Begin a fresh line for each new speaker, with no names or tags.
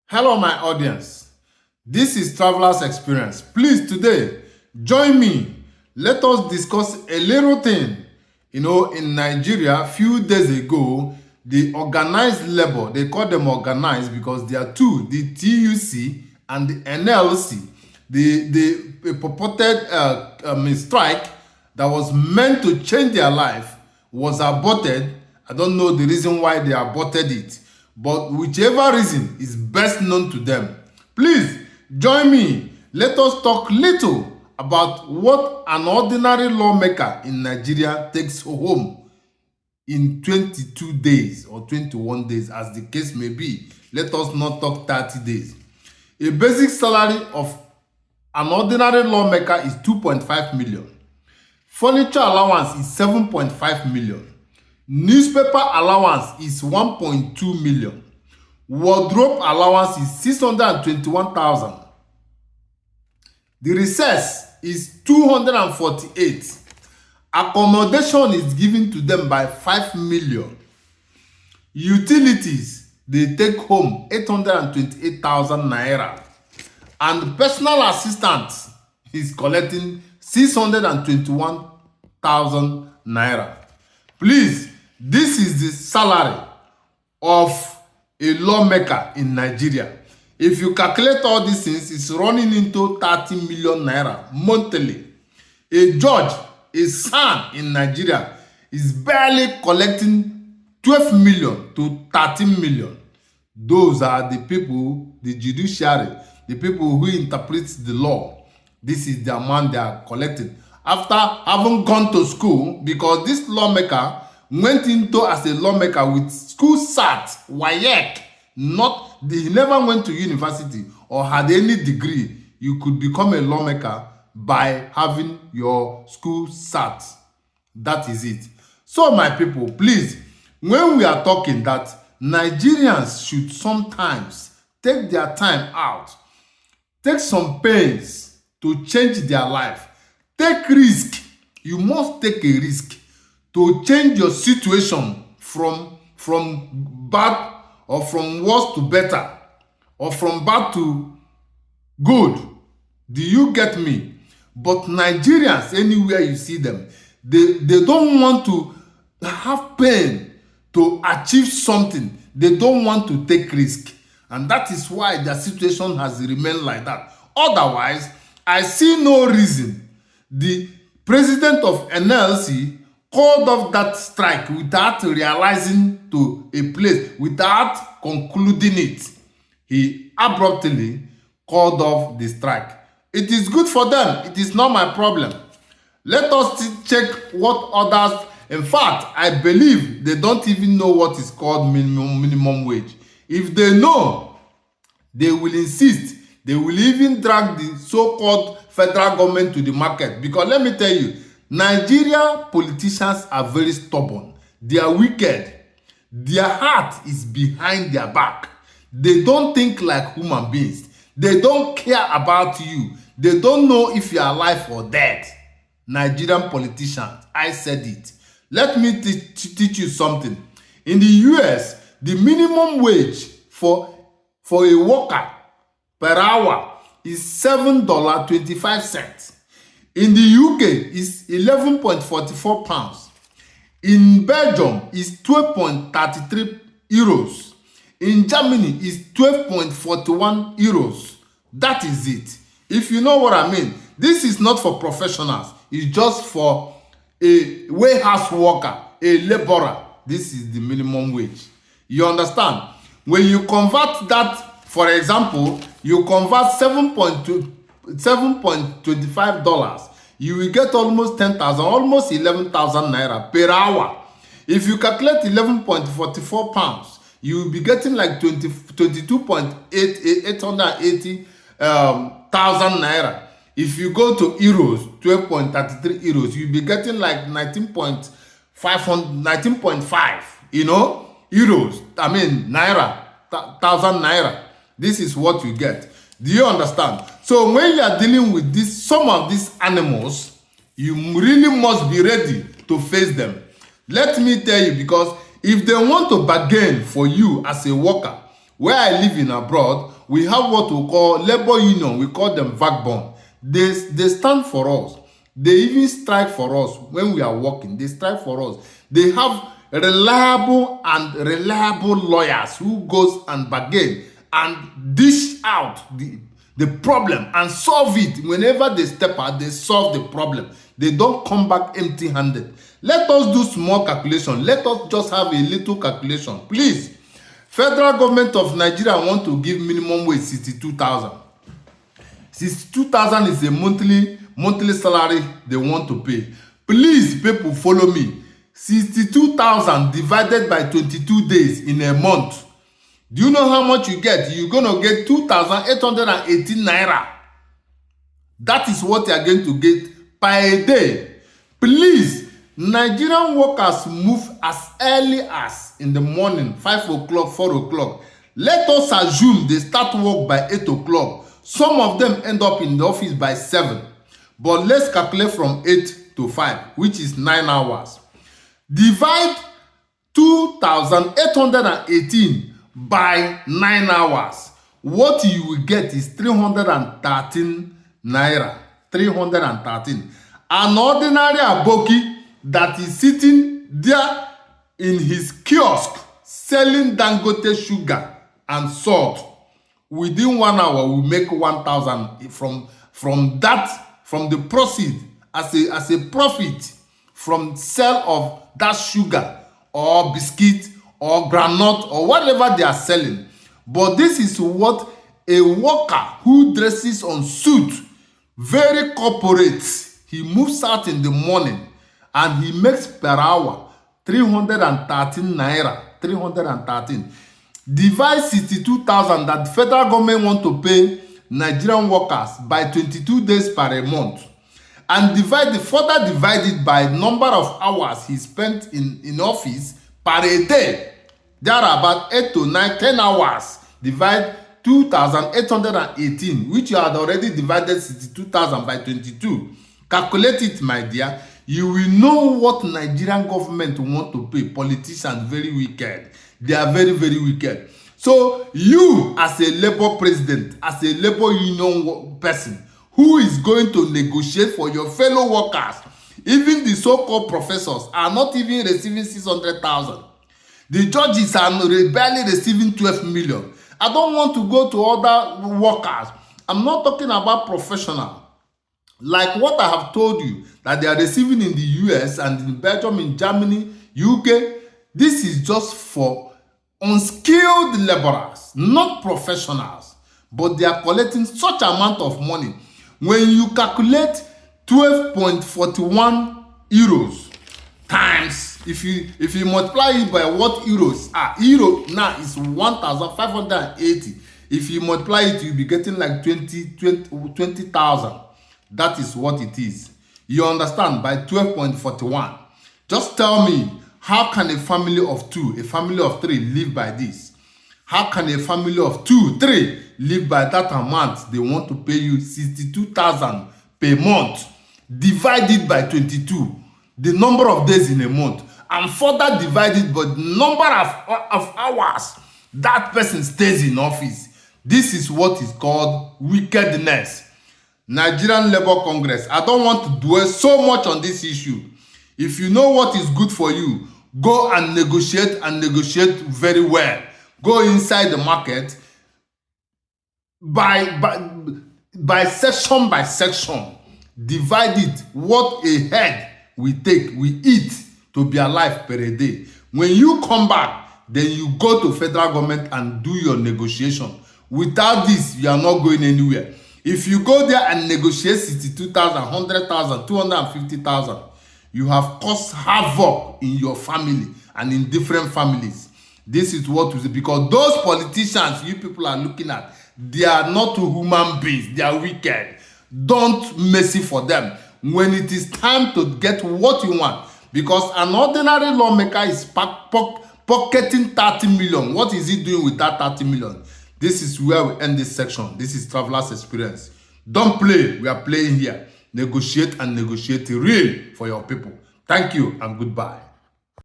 Hello, my audience. This is Traveler's Experience. Please, today, join me. Let us discuss a little thing. In Nigeria, a few days ago, the organized labor, they call them organized because there are two, the TUC and the NLC. The purported strike that was meant to change their life was aborted. I don't know the reason why they aborted it, but whichever reason is best known to them. Please join me. Let us talk little about what an ordinary lawmaker in Nigeria takes home in 22 days or 21 days, as the case may be. Let us not talk 30 days. A basic salary of an ordinary lawmaker is 2.5 million. Furniture allowance is 7.5 million. Newspaper allowance is 1.2 million. Wardrobe allowance is 621,000. The recess is 248. Accommodation is given to them by 5 million. Utilities, they take home 828,000 naira. And personal assistant is collecting 621,000 naira. Please, this is the salary of a lawmaker in Nigeria. If you calculate all these things, it's running into 30 million naira monthly. A judge, a son in Nigeria, is barely collecting 12 million to 13 million. Those are the people, the judiciary, the people who interpret the law. This is the amount they are collecting after having gone to school, because this lawmaker went into as a lawmaker with school cert, WAEC, he never went to university or had any degree. You could become a lawmaker by having your school cert. That is it. So my people, please, when we are talking that Nigerians should sometimes take their time out, take some pains to change their life, take risk. You must take a risk to change your situation from bad or from worse to better or from bad to good. Do you get me? But Nigerians, anywhere you see them, they don't want to have pain to achieve something. They don't want to take risk. And that is why their situation has remained like that. Otherwise, I see no reason the president of NLC called off that strike without realizing to a place, without concluding it. He abruptly called off the strike. It is good for them. It is not my problem. Let us check what others. In fact, I believe they don't even know what is called minimum wage. If they know, they will insist. They will even drag the so-called federal government to the market. Because let me tell you, Nigeria politicians are very stubborn. They are wicked. Their heart is behind their back. They don't think like human beings. They don't care about you. They don't know if you are alive or dead. Nigerian politicians, I said it. Let me teach you something. In the US, the minimum wage for a worker per hour is $7.25. In the UK, it's 11.44 pounds. In Belgium, it's 12.33 euros. In Germany, it's 12.41 euros. That is it. If you know what I mean, this is not for professionals. It's just for a warehouse worker, a laborer. This is the minimum wage. You understand? When you convert that, for example, you convert $7.25, you will get almost 10,000, almost 11,000 naira per hour. If you calculate 11.44 pounds, you will be getting like 22.880 thousand naira. If you go to euros, 12.33 euros, you'll be getting like 19.5, euros. I mean, naira, 1,000 naira. This is what you get. Do you understand? So when you are dealing with some of these animals, you really must be ready to face them. Let me tell you, because if they want to bargain for you as a worker, Where I live in abroad, we have what we call labor union. We call them backbone. They stand for us. They even strike for us when we are working. They strike for us. They have reliable lawyers who goes and bargain and dish out the problem and solve it. Whenever they step out, they solve the problem. They don't come back empty-handed. Let us do small calculation. Let us just have a little calculation. Please, federal government of Nigeria want to give minimum wage 62,000. 62,000 is a monthly salary they want to pay. Please, people, follow me. 62,000 divided by 22 days in a month. Do you know how much you get? You're going to get 2,818 naira. That is what you are going to get per day. Please, Nigerian workers move as early as in the morning, 5 o'clock, 4 o'clock. Let us assume they start work by 8 o'clock. Some of them end up in the office by 7. But let's calculate from 8 to 5, which is 9 hours. Divide 2,818 by 9 hours. What you will get is 313 naira. 313. An ordinary aboki that is sitting there in his kiosk selling Dangote sugar and salt, within 1 hour will make 1,000 from the proceed as a profit from sale of that sugar or biscuit or groundnut or whatever they are selling. But this is what a worker who dresses on suit, very corporate, he moves out in the morning and he makes per hour 313 naira. 313. Divide 62,000 that the federal government want to pay Nigerian workers by 22 days per month, and further divide it by number of hours he spent in office per day. There are about 8 to 9, 10 hours. Divide 2,818, which you had already divided 62,000 by 22. Calculate it, my dear. You will know what Nigerian government want to pay. Politicians very wicked. They are very, very wicked. So you, as a labor president, as a labor union person, who is going to negotiate for your fellow workers, even the so-called professors are not even receiving 600,000. The judges are barely receiving 12 million. I don't want to go to other workers. I'm not talking about professional. Like what I have told you, that they are receiving in the US and in Belgium, in Germany, UK. This is just for unskilled laborers, not professionals. But they are collecting such amount of money. When you calculate 12.41 euros times, if you multiply it by what euros are, euro now is 1,580. If you multiply it, you'll be getting like 20,000. That is what it is. You understand? By 12.41. Just tell me, how can a family of 2, a family of 3 live by this? How can a family of 2, 3 live by that amount? They want to pay you 62,000 per month. Divide it by 22, the number of days in a month, and further divide it by the number of hours that person stays in office. This is what is called wickedness. Nigerian Labour Congress, I don't want to dwell so much on this issue. If you know what is good for you, go and negotiate very well. Go inside the market by section. Divide it. What a head we eat to be alive per day. When you come back, then you go to federal government and do your negotiation. Without this, you are not going anywhere. If you go there and negotiate 62,000, 100,000, 250,000, you have caused havoc in your family and in different families. This is what we say, because those politicians you people are looking at, they are not human beings. They are wicked. Don't messy for them when it is time to get what you want. Because an ordinary lawmaker is pocketing 30 million. What is he doing with that 30 million? This is where we end this section. This is Traveler's Experience. Don't play. We are playing here. Negotiate and negotiate real for your people. Thank you and goodbye.